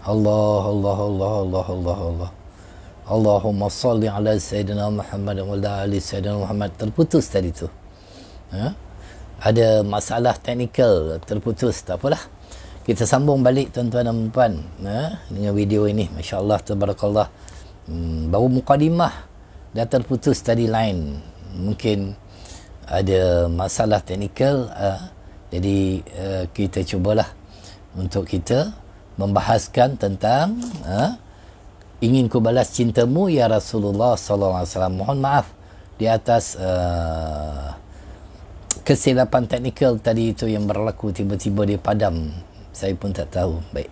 Allah, Allah, Allah, Allah, Allah, Allah. Allahumma salli ala Sayyidina Muhammad wa ala ali Sayyidina Muhammad. Terputus tadi tu. Ha? Ada masalah teknikal, terputus. Tak apalah. Kita sambung balik tuan-tuan dan puan, dengan video ini. Masya Allah, tabarakallah. Baru mukadimah dah terputus tadi line. Mungkin ada masalah teknikal. Jadi kita cubalah untuk kita membahaskan tentang ingin ku balas cintamu ya Rasulullah sallallahu alaihi wasallam. Mohon maaf di atas kesilapan teknikal tadi itu yang berlaku, tiba-tiba dia padam. Saya pun tak tahu. Baik.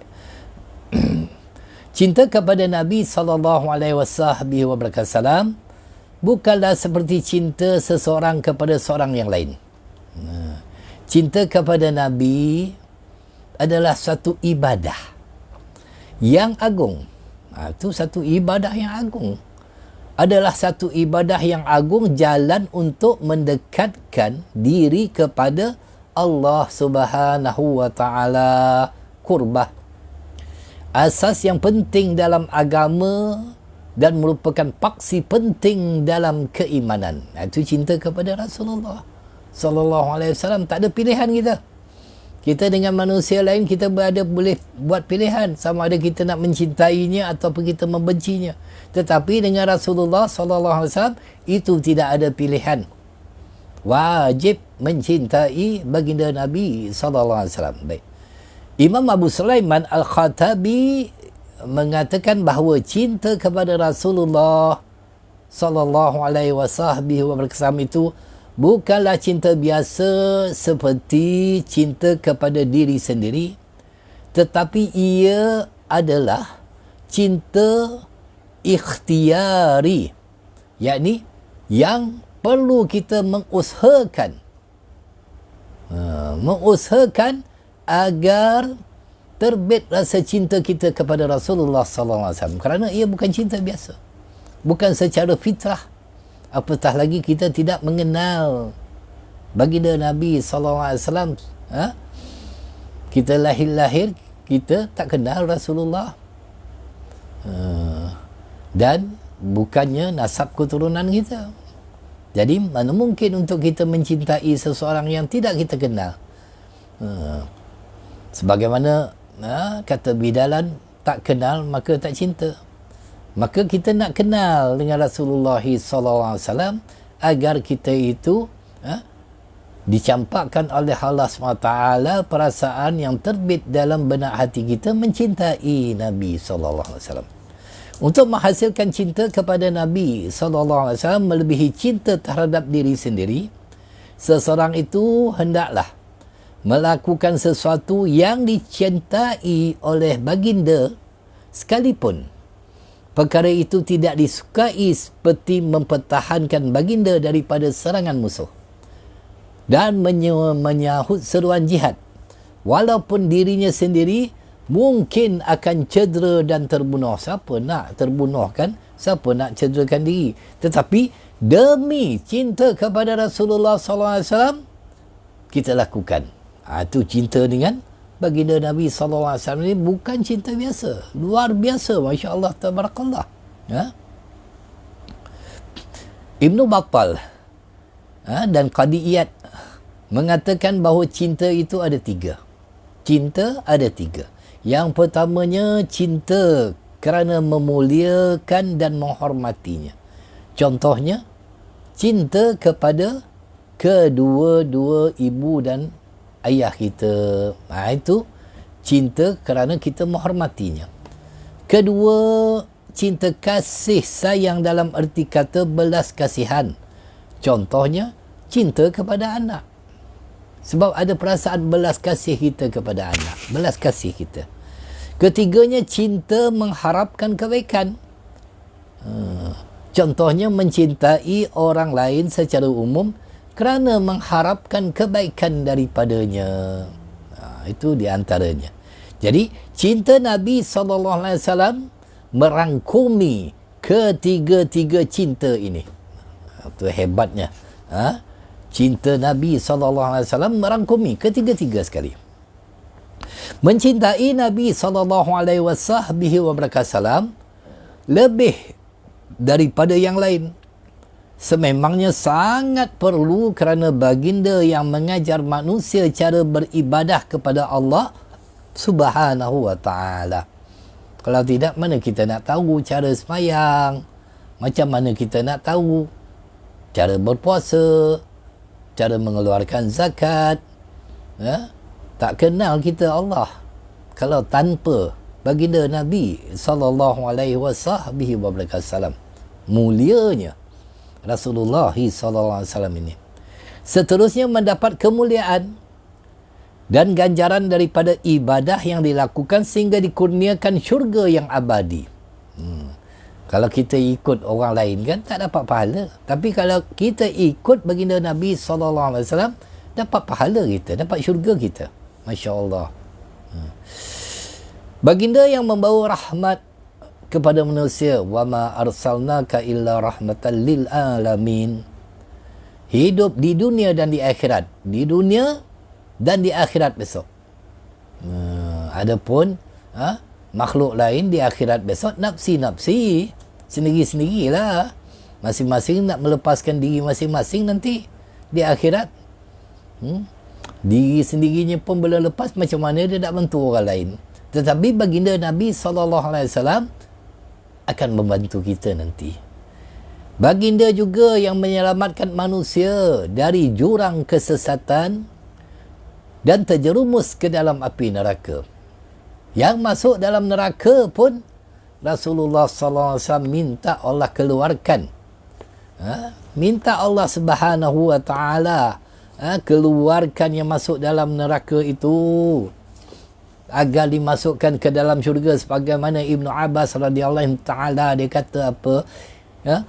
Cinta kepada Nabi sallallahu alaihi wasallam bukanlah seperti cinta seseorang kepada seorang yang lain. Cinta kepada Nabi adalah satu ibadah yang agung. Itu satu ibadah yang agung. Adalah satu ibadah yang agung, jalan untuk mendekatkan diri kepada Allah Subhanahu wa taala, qurbah. Asas yang penting dalam agama dan merupakan paksi penting dalam keimanan. Itu cinta kepada Rasulullah sallallahu alaihi wasallam. Tak ada pilihan kita. Kita dengan manusia lain, kita boleh buat pilihan sama ada kita nak mencintainya ataupun kita membencinya. Tetapi dengan Rasulullah sallallahu alaihi wasallam itu tidak ada pilihan. Wajib mencintai baginda Nabi sallallahu alaihi wasallam. Baik. Imam Abu Sulaiman Al-Khatabi mengatakan bahawa cinta kepada Rasulullah sallallahu alaihi wasallam itu bukanlah cinta biasa seperti cinta kepada diri sendiri, tetapi ia adalah cinta ikhtiari, yakni yang perlu kita mengusahakan agar terbit rasa cinta kita kepada Rasulullah sallallahu alaihi wasallam, kerana ia bukan cinta biasa, bukan secara fitrah. Apatah lagi kita tidak mengenal baginda Nabi sallallahu alaihi wasallam. Kita lahir kita tak kenal Rasulullah. Dan bukannya nasab keturunan kita. Jadi mana mungkin untuk kita mencintai seseorang yang tidak kita kenal. Sebagaimana kata bidalan, tak kenal maka tak cinta. Maka kita nak kenal dengan Rasulullah sallallahu alaihi wasallam agar kita itu dicampakkan oleh Allah SWT perasaan yang terbit dalam benak hati kita mencintai Nabi sallallahu alaihi wasallam. Untuk menghasilkan cinta kepada Nabi sallallahu alaihi wasallam melebihi cinta terhadap diri sendiri, seseorang itu hendaklah melakukan sesuatu yang dicintai oleh baginda sekalipun perkara itu tidak disukai, seperti mempertahankan baginda daripada serangan musuh dan menyahut seruan jihad, walaupun dirinya sendiri mungkin akan cedera dan terbunuh. Siapa nak terbunuh kan? Siapa nak cederakan diri? Tetapi demi cinta kepada Rasulullah sallallahu alaihi wasallam kita lakukan. Itu cinta dengan baginda Nabi sallallahu alaihi wasallam ini bukan cinta biasa, luar biasa, masya-Allah tabarakallah. Ibnu Battal dan Qadiyat mengatakan bahawa cinta itu ada tiga. Cinta ada tiga. Yang pertamanya cinta kerana memuliakan dan menghormatinya. Contohnya cinta kepada kedua-dua ibu dan ayah kita. Itu cinta kerana kita menghormatinya. Kedua, cinta kasih sayang dalam erti kata belas kasihan. Contohnya cinta kepada anak. Sebab ada perasaan belas kasih kita kepada anak, belas kasih kita. Ketiganya cinta mengharapkan kebaikan. Contohnya mencintai orang lain secara umum kerana mengharapkan kebaikan daripadanya. Itu di antaranya. Jadi cinta Nabi SAW merangkumi ketiga-tiga cinta ini. Itu hebatnya. Cinta Nabi SAW merangkumi ketiga-tiga sekali. Mencintai Nabi SAW lebih daripada yang lain sememangnya sangat perlu, kerana baginda yang mengajar manusia cara beribadah kepada Allah Subhanahu wa ta'ala. Kalau tidak, mana kita nak tahu cara sembahyang? Macam mana kita nak tahu cara berpuasa, cara mengeluarkan zakat? Tak kenal kita Allah kalau tanpa baginda Nabi SAW. Mulianya Rasulullah SAW ini. Seterusnya mendapat kemuliaan dan ganjaran daripada ibadah yang dilakukan sehingga dikurniakan syurga yang abadi. Kalau kita ikut orang lain kan tak dapat pahala. Tapi kalau kita ikut baginda Nabi SAW, dapat pahala kita, dapat syurga kita. Masya Allah. Baginda yang membawa rahmat kepada manusia, wa ma arsalnaka illa rahmatan lil alamin. Hidup di dunia dan di akhirat. Di dunia dan di akhirat besok. Adapun makhluk lain di akhirat besok nafsi-nafsi, sendiri-sendirilah. Masing-masing nak melepaskan diri masing-masing nanti di akhirat. Diri sendirinya pun belum lepas, macam mana dia nak bantu orang lain? Tetapi baginda Nabi SAW akan membantu kita nanti. Baginda juga yang menyelamatkan manusia dari jurang kesesatan dan terjerumus ke dalam api neraka. Yang masuk dalam neraka pun Rasulullah SAW minta Allah keluarkan. Minta Allah Subhanahu wa ta'ala keluarkan yang masuk dalam neraka itu agar dimasukkan ke dalam syurga, sebagaimana Ibnu Abbas radhiyallahu taala dia kata apa?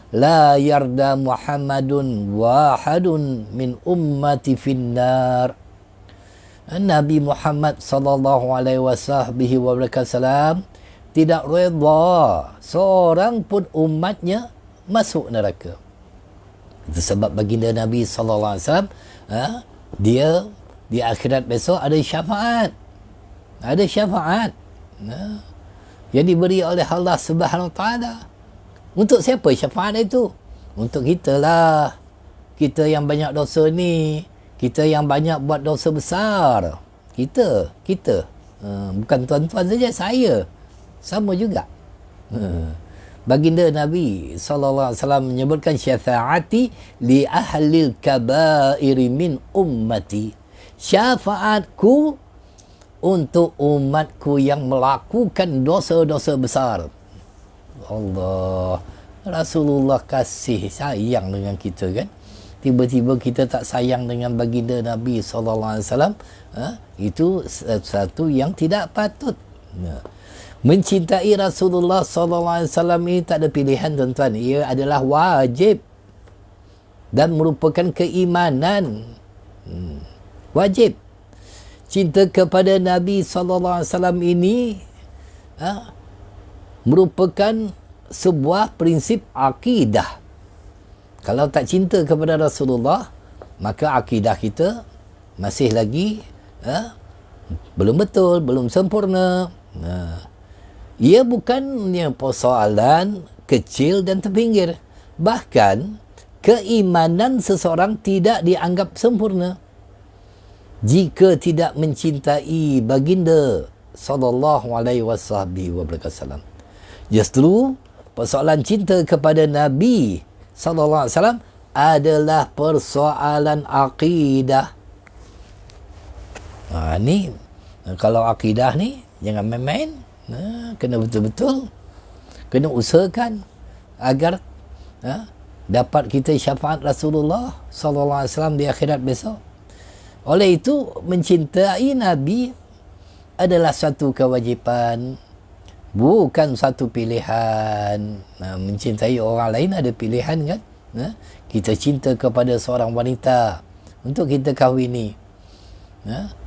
La yarda Muhammadun wahadun min ummati finnar. Nabi Muhammad sallallahu alaihi wasallam tidak redha seorang pun umatnya masuk neraka. Itu sebab baginda Nabi sallallahu alaihi wasallam dia di akhirat besok ada syafaat. Ada syafaat yang diberi oleh Allah Subhanahu wa taala. Untuk siapa syafaat itu? Untuk kita lah. Kita yang banyak dosa ni, kita yang banyak buat dosa besar. Kita bukan tuan-tuan saja, saya sama juga. Baginda Nabi sallallahu alaihi wasallam menyebutkan syafaati li ahlil kabairi min ummati. Syafaatku untuk umatku yang melakukan dosa-dosa besar. Allah, Rasulullah kasih sayang dengan kita kan. Tiba-tiba kita tak sayang dengan baginda Nabi SAW. Itu satu yang tidak patut. Mencintai Rasulullah SAW ini tak ada pilihan tuan-tuan. Ia adalah wajib dan merupakan keimanan. Wajib. Cinta kepada Nabi SAW ini merupakan sebuah prinsip akidah. Kalau tak cinta kepada Rasulullah, maka akidah kita masih lagi belum betul, belum sempurna. Ia bukannya persoalan kecil dan terpinggir. Bahkan keimanan seseorang tidak dianggap sempurna jika tidak mencintai baginda sallallahu alaihi wasallam. Justru persoalan cinta kepada Nabi sallallahu alaihi wasallam adalah persoalan akidah. Ni kalau akidah ni jangan main-main. Kena betul-betul, kena usahakan agar dapat kita syafaat Rasulullah sallallahu alaihi wasallam di akhirat besok. Oleh itu, mencintai Nabi adalah satu kewajipan, bukan satu pilihan. Mencintai orang lain ada pilihan kan? Kita cinta kepada seorang wanita untuk kita kahwini.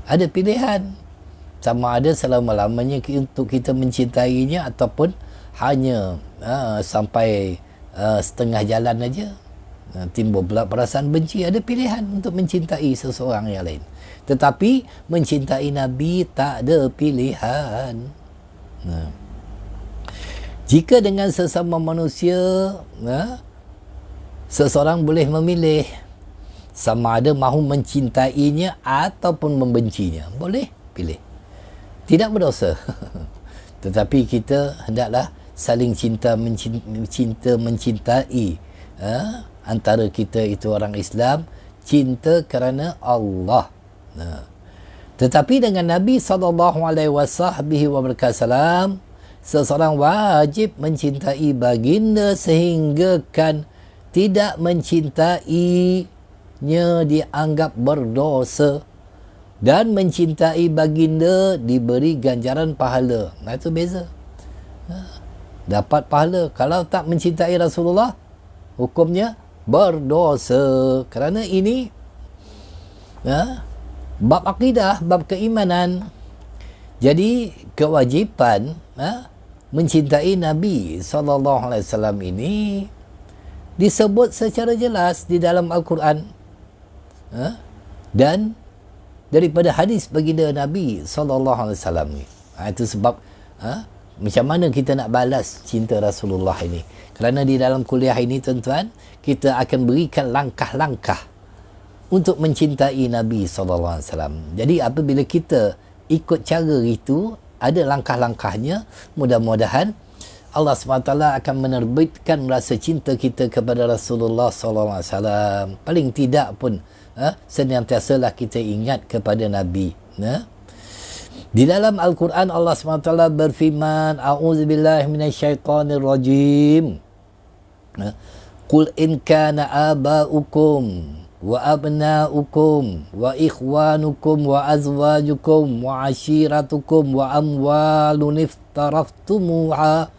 Ada pilihan. Sama ada selama-lamanya untuk kita mencintainya ataupun hanya sampai setengah jalan aja. timbul pula perasaan benci. Ada pilihan untuk mencintai seseorang yang lain. Tetapi mencintai Nabi tak ada pilihan. Jika dengan sesama manusia, seseorang boleh memilih sama ada mahu mencintainya ataupun membencinya. Boleh pilih. Tidak berdosa. Tetapi kita hendaklah saling cinta mencintai. Antara kita itu orang Islam, cinta kerana Allah. Tetapi dengan Nabi SAW, seseorang wajib mencintai baginda sehingga kan tidak mencintainya dianggap berdosa, dan mencintai baginda diberi ganjaran pahala. Itu beza. Dapat pahala. Kalau tak mencintai Rasulullah, hukumnya berdosa. Kerana ini bab akidah, bab keimanan. Jadi kewajipan mencintai Nabi SAW ini disebut secara jelas di dalam Al-Quran, dan daripada hadis baginda Nabi SAW ni. Itu sebab macam mana kita nak balas cinta Rasulullah ini. Kerana di dalam kuliah ini, tuan-tuan, kita akan berikan langkah-langkah untuk mencintai Nabi SAW. Jadi apabila kita ikut cara itu, ada langkah-langkahnya, mudah-mudahan Allah SWT akan menerbitkan rasa cinta kita kepada Rasulullah SAW. Paling tidak pun senantiasalah kita ingat kepada Nabi. Di dalam Al-Quran Allah SWT berfirman, A'udzubillahi minasyaitanirrajim. Qul in kana aba'ukum wa abna'ukum wa ikhwanukum wa azwajukum wa ashiratukum wa amwalun iftaraftumuha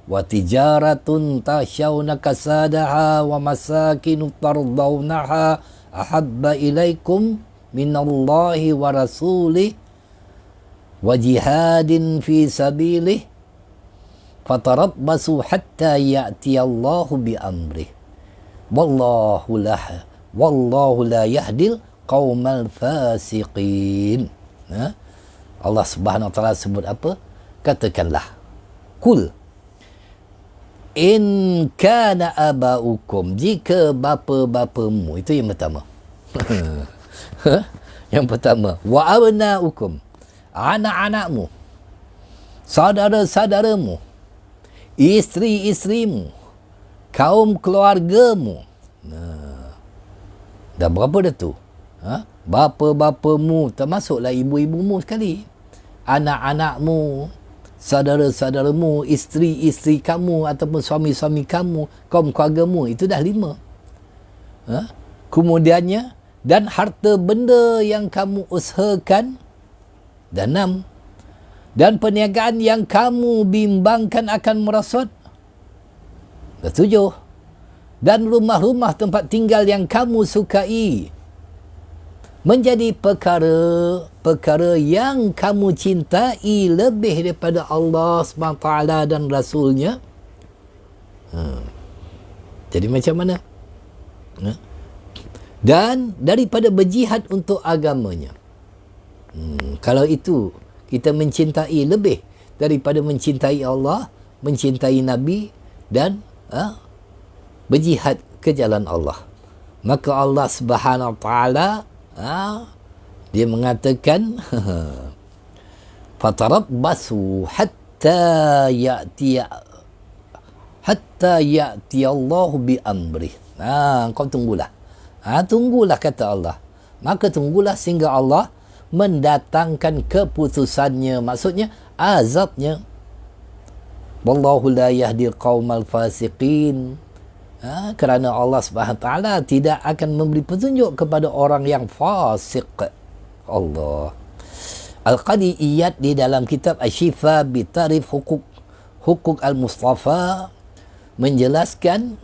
wa tijaratun tasyawna kasadaha wa masakinu tardawnaha ahabba ilaikum minallahi wa rasulih wa jihadin fi sabilih fatarabbasu hatta ya'tiyallahu bi amrih wallahu la yahdil qaumal fasiqin. Allah Subhanahu wa taala sebut apa? Katakanlah, kul in kana abaukum, jika bapa-bapamu, itu yang pertama. Yang pertama, wa abnaukum, anak-anakmu, saudara-saudaramu, isteri-isterimu, kaum keluargamu. Dah berapa dah tu? Bapa-bapamu, termasuklah ibu-ibumu sekali, anak-anakmu, saudara-saudaramu, isteri-isteri kamu ataupun suami-suami kamu, kaum keluargamu. Itu dah 5. Kemudiannya, dan harta benda yang kamu usahakan, dan 6. Dan perniagaan yang kamu bimbangkan akan merosot, dah 7. Dan rumah-rumah tempat tinggal yang kamu sukai menjadi perkara yang kamu cintai lebih daripada Allah SWT dan Rasulnya. Jadi macam mana? Dan daripada berjihad untuk agamanya. Kalau itu kita mencintai lebih daripada mencintai Allah, mencintai Nabi, dan berjihad ke jalan Allah, maka Allah Subhanahu wa taala dia mengatakan fatarabbasu hatta ya'ti Allah bi amrih. Kau tunggulah. Tunggulah kata Allah. Maka tunggulah sehingga Allah mendatangkan keputusannya, maksudnya azabnya. Wallahu la yahdil qaumal fasiqin. Kerana Allah Subhanahu taala tidak akan memberi petunjuk kepada orang yang fasik. Allah. Al-Qadi Iyad di dalam kitab Asy-Syifa bi Tarif Hukuk Al-Mustafa menjelaskan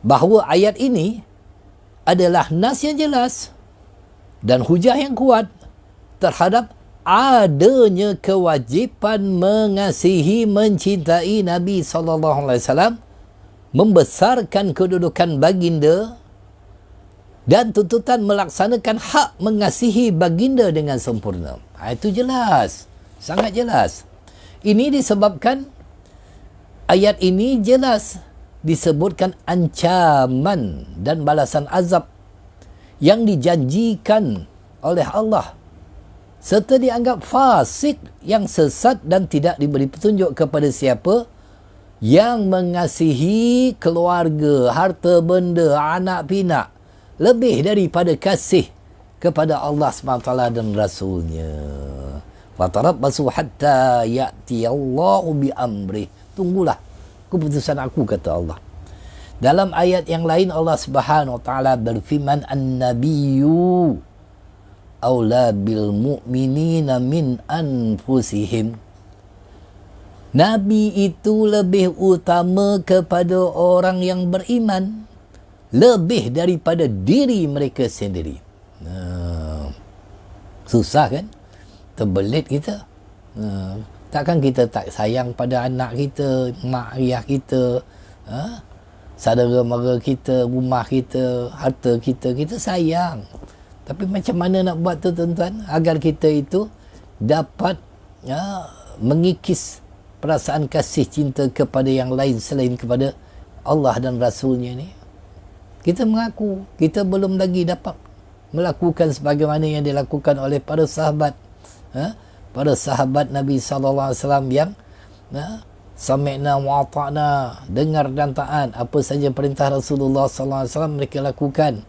bahawa ayat ini adalah nas yang jelas dan hujah yang kuat terhadap adanya kewajipan mengasihi, mencintai Nabi SAW membesarkan kedudukan baginda dan tuntutan melaksanakan hak mengasihi baginda dengan sempurna. Itu jelas, sangat jelas. Ini disebabkan ayat ini jelas disebutkan ancaman dan balasan azab yang dijanjikan oleh Allah, serta dianggap fasik yang sesat dan tidak diberi petunjuk kepada siapa yang mengasihi keluarga, harta benda, anak pinak lebih daripada kasih kepada Allah SWT dan Rasulnya. Fatarabbasu hatta ya'ti Allahu bi amrih. Tunggulah keputusan aku, kata Allah. Dalam ayat yang lain Allah Subhanahu wa taala berfirman, an-nabiyyu aula bil mu'minina min anfusihim. Nabi itu lebih utama kepada orang yang beriman lebih daripada diri mereka sendiri. Susah kan? Terbelit kita. Takkan kita tak sayang pada anak kita, mak ayah kita, saudara mara kita, rumah kita, harta kita, kita sayang. Tapi macam mana nak buat tu tuan-tuan, agar kita itu dapat mengikis perasaan kasih cinta kepada yang lain selain kepada Allah dan Rasulnya ni. Kita mengaku kita belum lagi dapat melakukan sebagaimana yang dilakukan oleh para sahabat, para sahabat Nabi SAW yang sami'na wa ata'na, dengar dan taat apa saja perintah Rasulullah SAW mereka lakukan.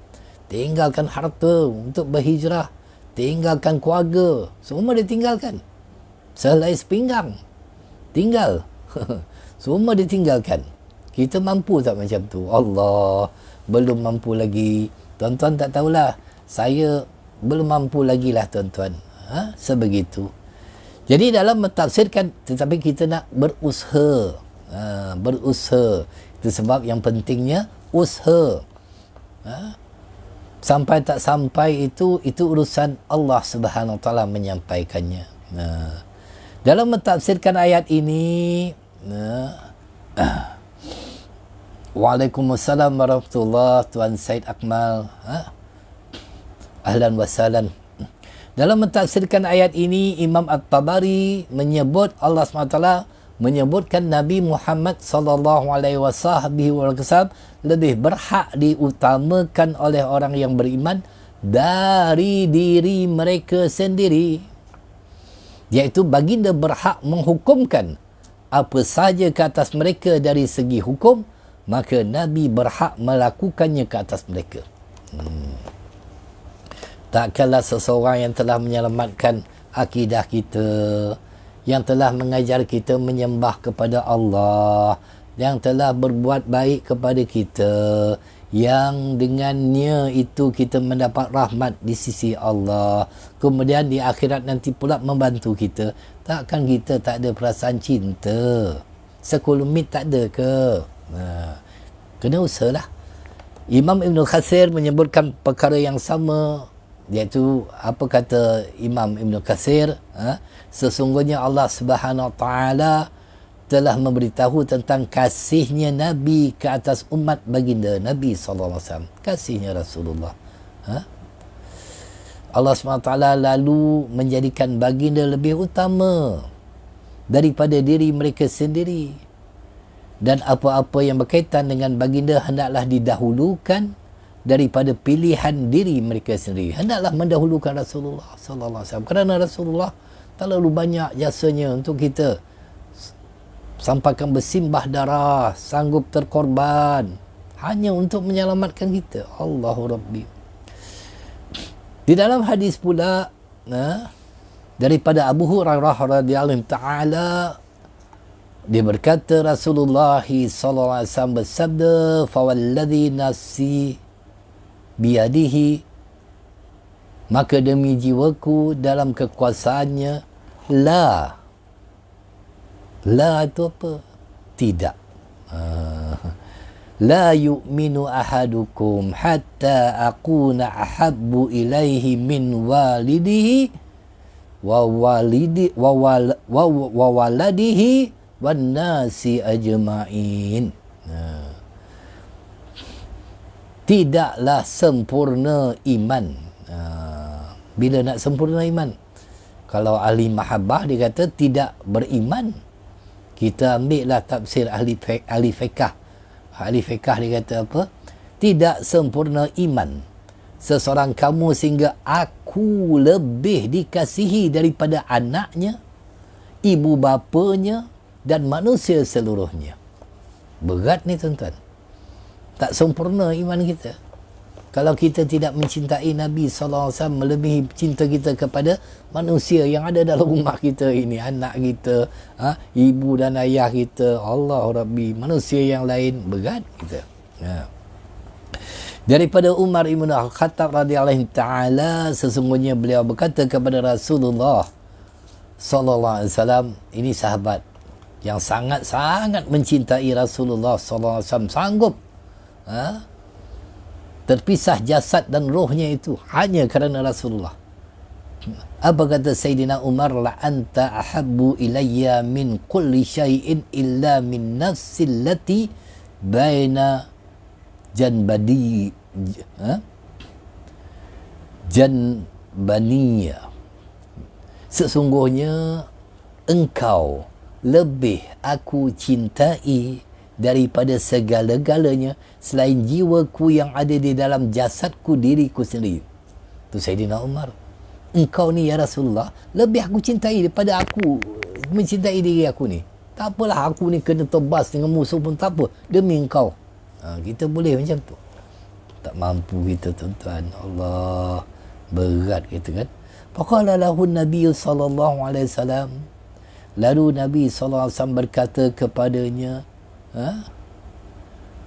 Tinggalkan harta untuk berhijrah, tinggalkan keluarga, semua ditinggalkan. Sehelai sepinggang tinggal. Semua ditinggalkan. Kita mampu tak macam tu? Allah, belum mampu lagi. Tuan-tuan tak tahulah, saya belum mampu lagi lah tuan-tuan. Sebegitu. Jadi dalam mentafsirkan, tetapi kita nak berusaha. Berusaha. Itu sebab yang pentingnya usaha. Sampai tak sampai itu urusan Allah Subhanahu Wa Taala menyampaikannya. Dalam mentafsirkan ayat ini, Waalaikumsalam warahmatullahi, Tuan Said Akmal. Ahlan wa sahlan. Dalam mentafsirkan ayat ini, Imam At-Tabari menyebut Allah SWT menyebutkan Nabi Muhammad sallallahu alaihi wasallam lebih berhak diutamakan oleh orang yang beriman dari diri mereka sendiri. Iaitu baginda berhak menghukumkan apa saja ke atas mereka dari segi hukum, maka Nabi berhak melakukannya ke atas mereka. Takkanlah seseorang yang telah menyelamatkan akidah kita, yang telah mengajar kita menyembah kepada Allah, yang telah berbuat baik kepada kita, yang dengannya itu kita mendapat rahmat di sisi Allah, kemudian di akhirat nanti pula membantu kita. Takkan kita tak ada perasaan cinta? Sekulumit tak ada ke? Kena usahalah. Imam Ibn Katsir menyebutkan perkara yang sama, iaitu apa kata Imam Ibn Katsir, sesungguhnya Allah Subhanahu Wa Taala telah memberitahu tentang kasihnya Nabi ke atas umat baginda Nabi SAW. Kasihnya Rasulullah. Allah SWT lalu menjadikan baginda lebih utama daripada diri mereka sendiri. Dan apa-apa yang berkaitan dengan baginda hendaklah didahulukan daripada pilihan diri mereka sendiri. Hendaklah mendahulukan Rasulullah SAW. Kerana Rasulullah terlalu banyak jasanya untuk kita. Sampaikan bersimbah darah, sanggup terkorban hanya untuk menyelamatkan kita. Allahu Rabbi. Di dalam hadis pula daripada Abu Hurairah radhiyallahu ta'ala, dia berkata Rasulullah sallallahu alaihi wasallam bersabda, "Fawalladhi nafsi biyadihi, maka demi jiwaku dalam kekuasaannya, la itu apa? Tidak. La yu'minu ahadukum hatta akuna ahabbu ilaihi min walidihi wa waladihi wan nasi ajma'in." tidaklah sempurna iman. Bila nak sempurna iman? Kalau ahli mahabbah dia kata tidak beriman. Kita ambil lah tafsir ahli fiqh. Ahli fiqh dia kata apa? Tidak sempurna iman seseorang kamu sehingga aku lebih dikasihi daripada anaknya, ibu bapanya dan manusia seluruhnya. Berat ni tuan-tuan. Tak sempurna iman kita. Kalau kita tidak mencintai Nabi SAW melebihi cinta kita kepada manusia yang ada dalam rumah kita ini, anak kita, ibu dan ayah kita, Allah Rabbi, manusia yang lain, berat kita. Daripada Umar Ibn Al-Khattab radhiyallahu ta'ala, sesungguhnya beliau berkata kepada Rasulullah sallallahu alaihi wasallam, ini sahabat yang sangat-sangat mencintai Rasulullah sallallahu alaihi wasallam, sanggup terpisah jasad dan rohnya itu hanya kerana Rasulullah. Apa kata Sayyidina Umar? La anta ahabbu ilayya min kulli syai'in illa min nafsi allati baina janbaniya. Sesungguhnya engkau lebih aku cintai daripada segala-galanya selain jiwaku yang ada di dalam jasadku, diriku sendiri. Tu Sayyidina Umar. Engkau ni ya Rasulullah lebih aku cintai daripada aku mencintai diri aku ni. Tak apalah aku ni kena tebas dengan musuh pun tak apa, demi engkau. Kita boleh macam tu. Tak mampu kita tuan-tuan. Allah, berat kita kan. Faqala lahu Nabi sallallahu alaihi wasallam. Lalu Nabi sallallahu alaihi wasallam berkata kepadanya,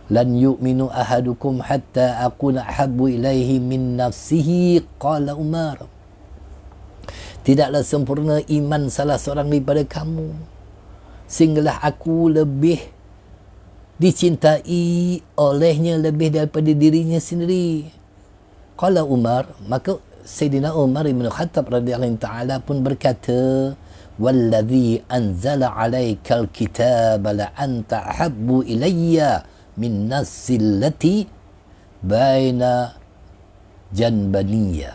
lan yu'minu ahadukum hatta akuna ahabbu ilaihi min nafsihi. Qala Umar, tidaklah sempurna iman salah seorang daripada kamu sehinggalah aku lebih dicintai olehnya lebih daripada dirinya sendiri. Qala Umar, maka Sayyidina Umar Ibn Khattab radhiyallahu ta'ala pun berkata, walladhi anzala alaikal kitab la anta ahabbu ilayya min nafsi allati baina janbaniya.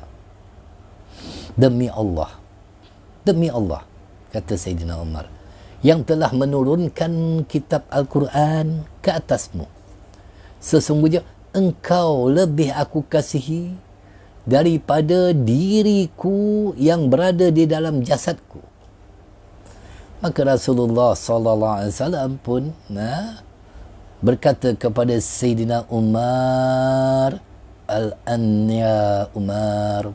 Demi Allah, kata Sayyidina Umar, yang telah menurunkan kitab Al-Quran ke atasmu, sesungguhnya engkau lebih aku kasihi daripada diriku yang berada di dalam jasadku. Maka Rasulullah sallallahu alaihi wasallam pun berkata kepada Sayyidina Umar, al-anya Umar,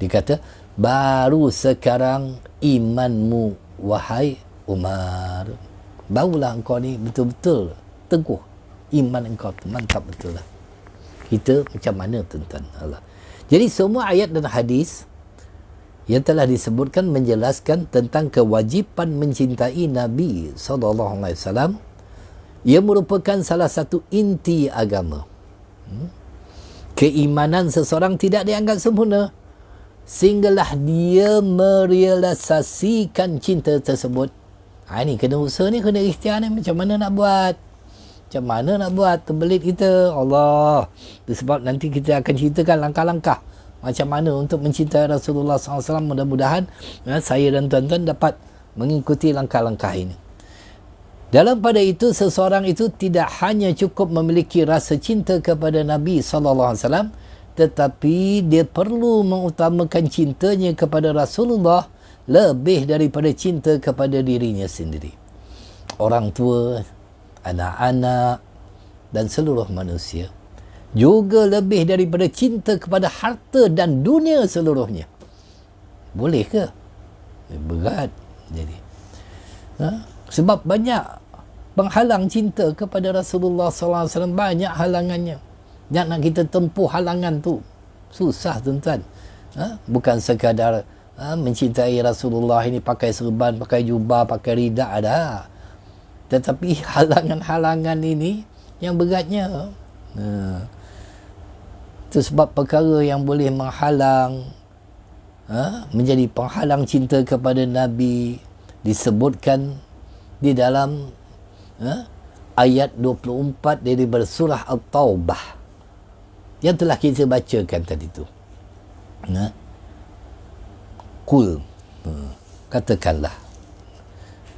dia kata, baru sekarang imanmu wahai Umar, barulah engkau ni betul-betul teguh, iman engkau tu mantap betul lah. Kita macam mana tuan-tuan? Allah. Jadi semua ayat dan hadis yang telah disebutkan menjelaskan tentang kewajipan mencintai Nabi SAW. Ia merupakan salah satu inti agama. Keimanan seseorang tidak dianggap sempurna sehinggalah dia merealisasikan cinta tersebut. Ini kena usaha ni, kena ikhtiar ni. Macam mana nak buat? Terbelit kita. Allah. Itu sebab nanti kita akan ceritakan langkah-langkah macam mana untuk mencintai Rasulullah SAW. Mudah-mudahan saya dan tuan-tuan dapat mengikuti langkah-langkah ini. Dalam pada itu, seseorang itu tidak hanya cukup memiliki rasa cinta kepada Nabi SAW, tetapi dia perlu mengutamakan cintanya kepada Rasulullah lebih daripada cinta kepada dirinya sendiri. Orang tua, anak-anak dan seluruh manusia. Juga lebih daripada cinta kepada harta dan dunia seluruhnya. Boleh ke? Berat. Jadi, sebab banyak penghalang cinta kepada Rasulullah SAW. Banyak halangannya. Nak kita tempuh halangan tu susah tuan-tuan. Bukan sekadar mencintai Rasulullah ini pakai serban, pakai jubah, pakai rida ada. Tetapi halangan-halangan ini yang beratnya. Itu sebab perkara yang boleh menghalang, menjadi penghalang cinta kepada Nabi disebutkan di dalam ayat 24 daripada surah At-Taubah. yang telah kita bacakan tadi tu. Kul, katakanlah.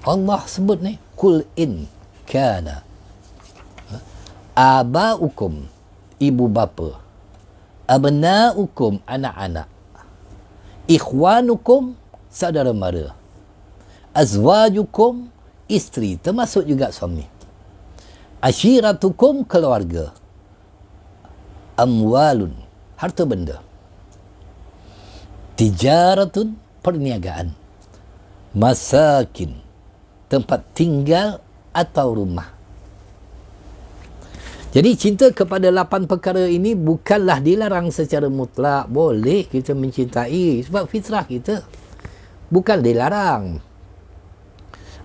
Allah sebut ni, kul in kana abaukum, ibu bapa, abnaukum, anak-anak, ikhwanukum, saudara mara, azwajukum, isteri, termasuk juga suami, ashiratukum, keluarga, amwalun, harta benda, tijaratun, perniagaan, masakin, tempat tinggal atau rumah. Jadi cinta kepada 8 perkara ini bukanlah dilarang secara mutlak. Boleh kita mencintai sebab fitrah kita. Bukan dilarang.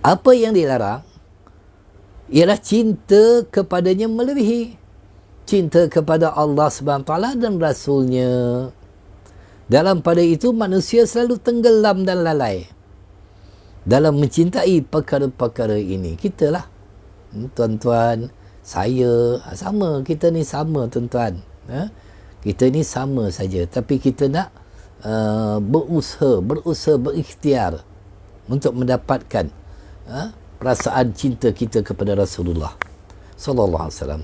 Apa yang dilarang ialah cinta kepadanya melebihi. Cinta kepada Allah SWT dan Rasulnya. Dalam pada itu manusia selalu tenggelam dan lalai dalam mencintai perkara-perkara ini. Kita lah, tuan-tuan, saya, sama, kita ni sama, tuan-tuan. Kita ni sama saja, tapi kita nak berusaha, berikhtiar untuk mendapatkan perasaan cinta kita kepada Rasulullah sallallahu alaihi wasallam.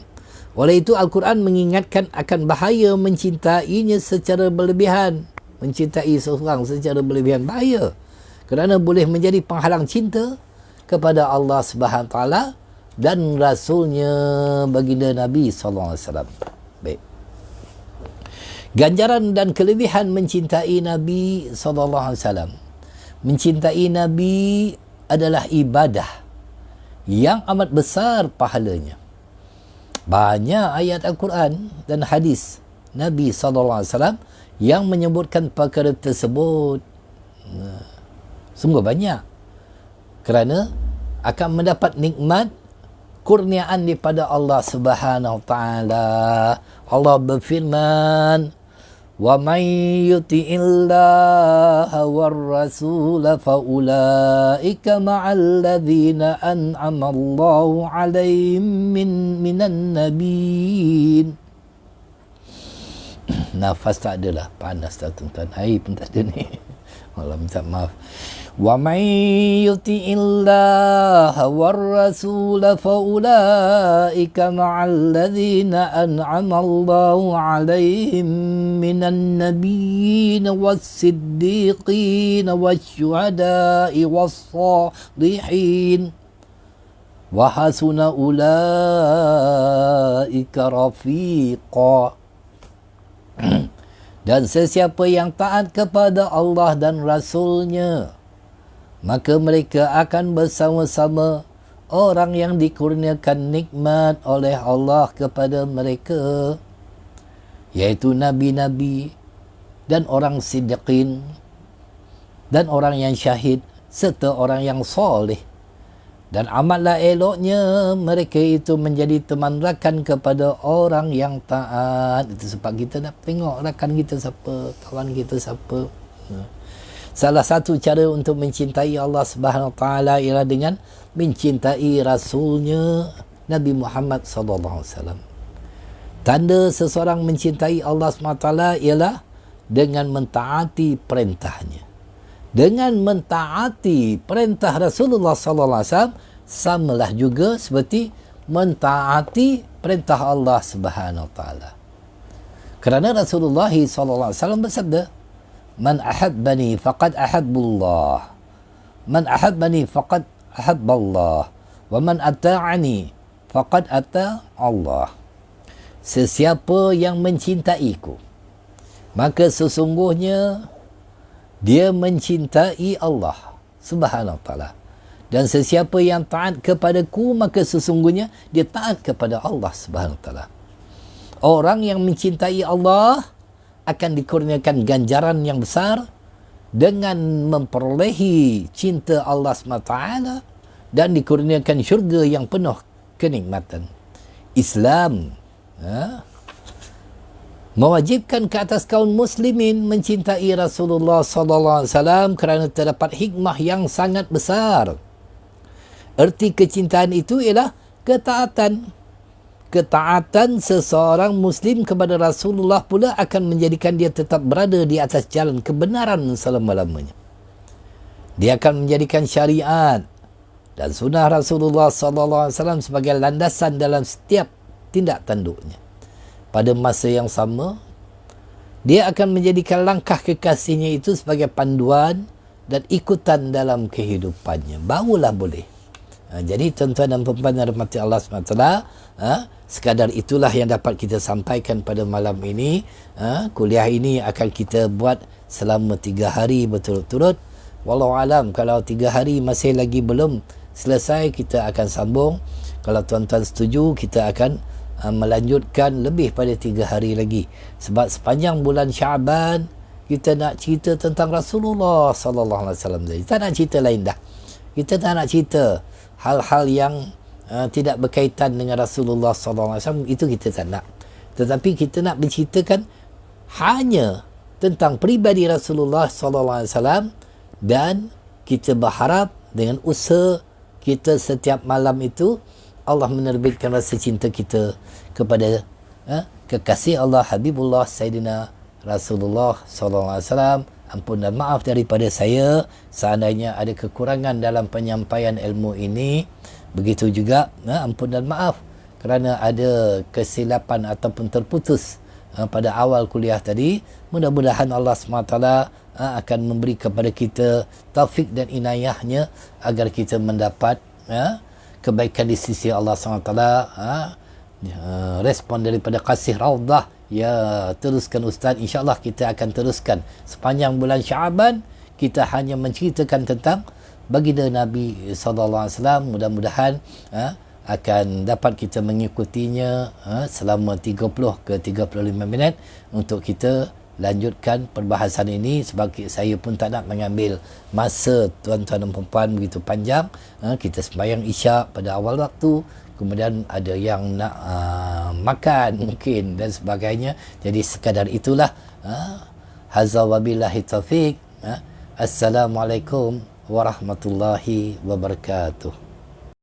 Oleh itu Al-Quran mengingatkan akan bahaya mencintainya secara berlebihan. Mencintai seseorang secara berlebihan bahaya, kerana boleh menjadi penghalang cinta kepada Allah Subhanahu Taala dan Rasulnya, baginda Nabi SAW. Baik. Ganjaran dan kelebihan mencintai Nabi SAW. Mencintai Nabi adalah ibadah yang amat besar pahalanya. Banyak ayat Al-Quran dan hadis Nabi SAW yang menyebutkan perkara tersebut. Sungguh banyak. Kerana akan mendapat nikmat kurniaan daripada Allah Subhanahu Taala. Allah berfirman, "Wa may yuti'illaha war-rasul fa ulaika ma'al ladzina an'ama Allahu 'alaihim minan nabiyyin." Nafas tak adalah, panas tak tuan-tuan. Air pun tak ada ni. Allah minta maaf. Wa may yuti'illaha war-rasul fa ulaika ma'al ladzina an'ama Allahu 'alaihim minan nabiyyin was-siddiqin wasyuhada'i was-shalihin wa hasuna ulaika rafiqa. Dan sesiapa yang taat kepada Allah dan Rasulnya, maka mereka akan bersama-sama orang yang dikurniakan nikmat oleh Allah kepada mereka, iaitu Nabi-Nabi dan orang siddiqin dan orang yang syahid serta orang yang soleh. Dan amatlah eloknya mereka itu menjadi teman rakan kepada orang yang taat. Itu sebab kita nak tengok rakan kita siapa, kawan kita siapa. Salah satu cara untuk mencintai Allah Subhanahu Wa Taala ialah dengan mencintai Rasulnya, Nabi Muhammad sallallahu alaihi wasallam. Tanda seseorang mencintai Allah Subhanahu Wa Taala ialah dengan mentaati perintahnya. Dengan mentaati perintah Rasulullah sallallahu alaihi wasallam samalah juga seperti mentaati perintah Allah Subhanahu wa taala. Kerana Rasulullah sallallahu alaihi wasallam bersabda, "Man ahabbani faqad ahabbullah. Man ahabbani faqad ahabballah. Wa man ata'ani faqad ata' Allah." Sesiapa yang mencintaiku, maka sesungguhnya dia mencintai Allah Subhanahu wa taala. Dan sesiapa yang taat kepadaku, maka sesungguhnya dia taat kepada Allah Subhanahu wa taala. Orang yang mencintai Allah akan dikurniakan ganjaran yang besar dengan memperolehi cinta Allah Subhanahu wa taala dan dikurniakan syurga yang penuh kenikmatan. Islam mewajibkan ke atas kaum muslimin mencintai Rasulullah sallallahu alaihi wasallam kerana terdapat hikmah yang sangat besar. Erti kecintaan itu ialah ketaatan ketaatan seseorang Muslim kepada Rasulullah pula akan menjadikan dia tetap berada di atas jalan kebenaran selama-lamanya. Dia akan menjadikan syariat dan sunnah Rasulullah SAW sebagai landasan dalam setiap tindak tanduknya. Pada masa yang sama, dia akan menjadikan langkah kekasihnya itu sebagai panduan dan ikutan dalam kehidupannya. Barulah boleh. Jadi tuan-tuan dan puan-puan yang dirahmati Allah SWT, sekadar itulah yang dapat kita sampaikan pada malam ini. Kuliah ini akan kita buat selama 3 hari berturut-turut. Wallahualam, kalau 3 hari masih lagi belum selesai, kita akan sambung. Kalau tuan-tuan setuju, kita akan melanjutkan lebih pada 3 hari lagi. Sebab sepanjang bulan Syaban kita nak cerita tentang Rasulullah sallallahu alaihi wasallam. Kita nak cerita lain dah. Kita tak nak cerita hal-hal yang tidak berkaitan dengan Rasulullah sallallahu alaihi wasallam, itu kita tak nak. Tetapi kita nak berceritakan hanya tentang peribadi Rasulullah sallallahu alaihi wasallam, dan kita berharap dengan usaha kita setiap malam itu Allah menerbitkan rasa cinta kita kepada kekasih Allah Habibullah Sayyidina Rasulullah sallallahu alaihi wasallam. Ampun dan maaf daripada saya seandainya ada kekurangan dalam penyampaian ilmu ini. Begitu juga ampun dan maaf kerana ada kesilapan ataupun terputus pada awal kuliah tadi. Mudah-mudahan Allah SWT akan memberi kepada kita taufik dan inayahnya agar kita mendapat kebaikan di sisi Allah SWT. Respon daripada kasih Raudah, ya, teruskan Ustaz, insyaAllah kita akan teruskan sepanjang bulan Syaban. Kita hanya menceritakan tentang baginda Nabi SAW. Mudah-mudahan akan dapat kita mengikutinya selama 30 ke 35 minit untuk kita lanjutkan perbahasan ini. Sebab saya pun tak nak mengambil masa tuan-tuan dan perempuan begitu panjang. Kita sembahyang isyak pada awal waktu, kemudian ada yang nak makan mungkin dan sebagainya. Jadi sekadar itulah. Hazza wabillahi taufiq. Assalamualaikum warahmatullahi wabarakatuh.